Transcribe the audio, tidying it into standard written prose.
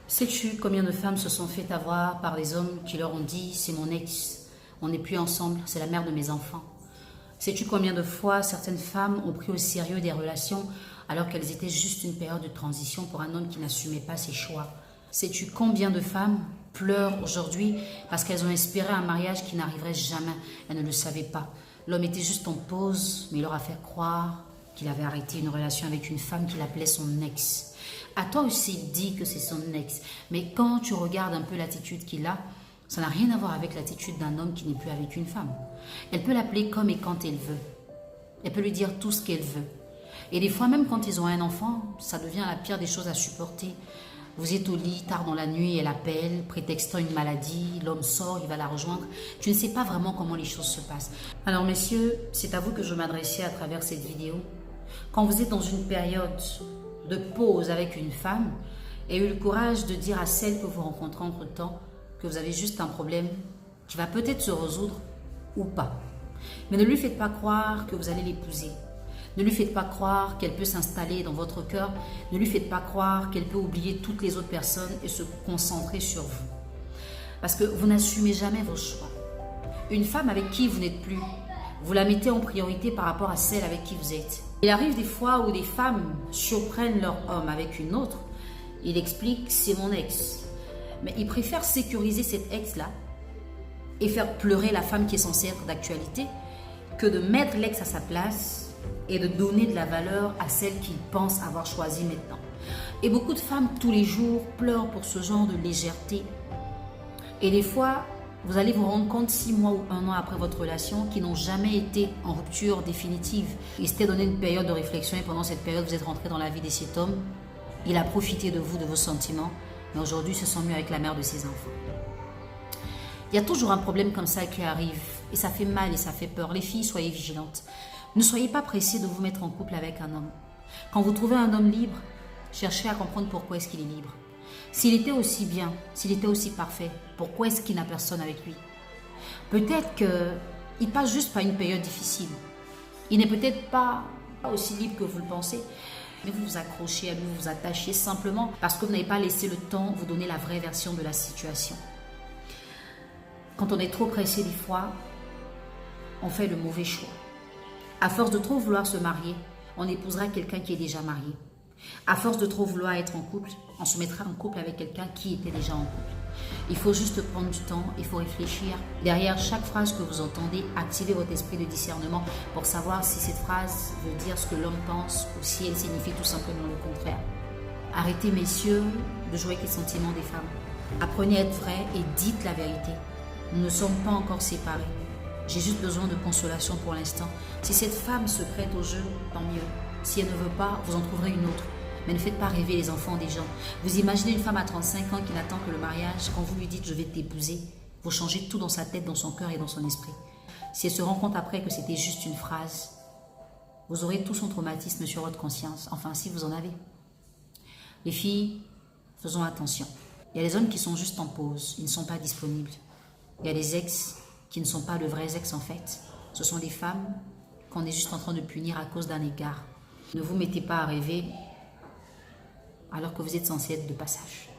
Sais-tu combien de femmes se sont fait avoir par les hommes qui leur ont dit « c'est mon ex, on n'est plus ensemble, c'est la mère de mes enfants ». Sais-tu combien de fois certaines femmes ont pris au sérieux des relations alors qu'elles étaient juste une période de transition pour un homme qui n'assumait pas ses choix? Sais-tu combien de femmes pleurent aujourd'hui parce qu'elles ont espéré un mariage qui n'arriverait jamais? Elles ne le savaient pas. L'homme était juste en pause, mais il leur a fait croire qu'il avait arrêté une relation avec une femme qu'il appelait son ex. À toi aussi, il dit que c'est son ex. Mais quand tu regardes un peu l'attitude qu'il a, ça n'a rien à voir avec l'attitude d'un homme qui n'est plus avec une femme. Elle peut l'appeler comme et quand elle veut. Elle peut lui dire tout ce qu'elle veut. Et des fois, même quand ils ont un enfant, ça devient la pire des choses à supporter. Vous êtes au lit, tard dans la nuit, elle appelle, prétextant une maladie, l'homme sort, il va la rejoindre. Tu ne sais pas vraiment comment les choses se passent. Alors messieurs, c'est à vous que je m'adressais à travers cette vidéo. Quand vous êtes dans une période de pause avec une femme, ayez eu le courage de dire à celle que vous rencontrez entre-temps que vous avez juste un problème qui va peut-être se résoudre ou pas. Mais ne lui faites pas croire que vous allez l'épouser. Ne lui faites pas croire qu'elle peut s'installer dans votre cœur. Ne lui faites pas croire qu'elle peut oublier toutes les autres personnes et se concentrer sur vous. Parce que vous n'assumez jamais vos choix. Une femme avec qui vous n'êtes plus, vous la mettez en priorité par rapport à celle avec qui vous êtes. Il arrive des fois où des femmes surprennent leur homme avec une autre. Il explique « c'est mon ex ». Mais il préfère sécuriser cet ex-là et faire pleurer la femme qui est censée être d'actualité que de mettre l'ex à sa place et de donner de la valeur à celle qu'il pense avoir choisie maintenant. Et beaucoup de femmes, tous les jours, pleurent pour ce genre de légèreté. Et des fois, vous allez vous rendre compte 6 mois ou 1 an après votre relation qu'ils n'ont jamais été en rupture définitive. Il s'était donné une période de réflexion et pendant cette période, vous êtes rentré dans la vie de cet homme. Il a profité de vous, de vos sentiments. Mais aujourd'hui, ils se sont mis avec la mère de ses enfants. Il y a toujours un problème comme ça qui arrive. Et ça fait mal et ça fait peur. Les filles, soyez vigilantes. Ne soyez pas pressées de vous mettre en couple avec un homme. Quand vous trouvez un homme libre, cherchez à comprendre pourquoi est-ce qu'il est libre. S'il était aussi bien, s'il était aussi parfait, pourquoi est-ce qu'il n'a personne avec lui? Peut-être qu'il passe juste par une période difficile. Il n'est peut-être pas aussi libre que vous le pensez. Mais vous vous accrochez à lui, vous vous attachez simplement parce que vous n'avez pas laissé le temps vous donner la vraie version de la situation. Quand on est trop pressé des fois, on fait le mauvais choix. À force de trop vouloir se marier, on épousera quelqu'un qui est déjà marié. À force de trop vouloir être en couple, on se mettra en couple avec quelqu'un qui était déjà en couple. Il faut juste prendre du temps, il faut réfléchir. Derrière chaque phrase que vous entendez, activez votre esprit de discernement pour savoir si cette phrase veut dire ce que l'homme pense ou si elle signifie tout simplement le contraire. Arrêtez, messieurs, de jouer avec les sentiments des femmes. Apprenez à être vrai et dites la vérité. Nous ne sommes pas encore séparés. J'ai juste besoin de consolation pour l'instant. Si cette femme se prête au jeu, tant mieux. Si elle ne veut pas, vous en trouverez une autre. Mais ne faites pas rêver les enfants des gens. Vous imaginez une femme à 35 ans qui n'attend que le mariage. Quand vous lui dites « je vais t'épouser », vous changez tout dans sa tête, dans son cœur et dans son esprit. Si elle se rend compte après que c'était juste une phrase, vous aurez tout son traumatisme sur votre conscience. Enfin, si vous en avez. Les filles, faisons attention. Il y a des hommes qui sont juste en pause. Ils ne sont pas disponibles. Il y a des ex qui ne sont pas de vrais ex en fait. Ce sont des femmes qu'on est juste en train de punir à cause d'un égard. Ne vous mettez pas à rêver alors que vous êtes censé être de passage.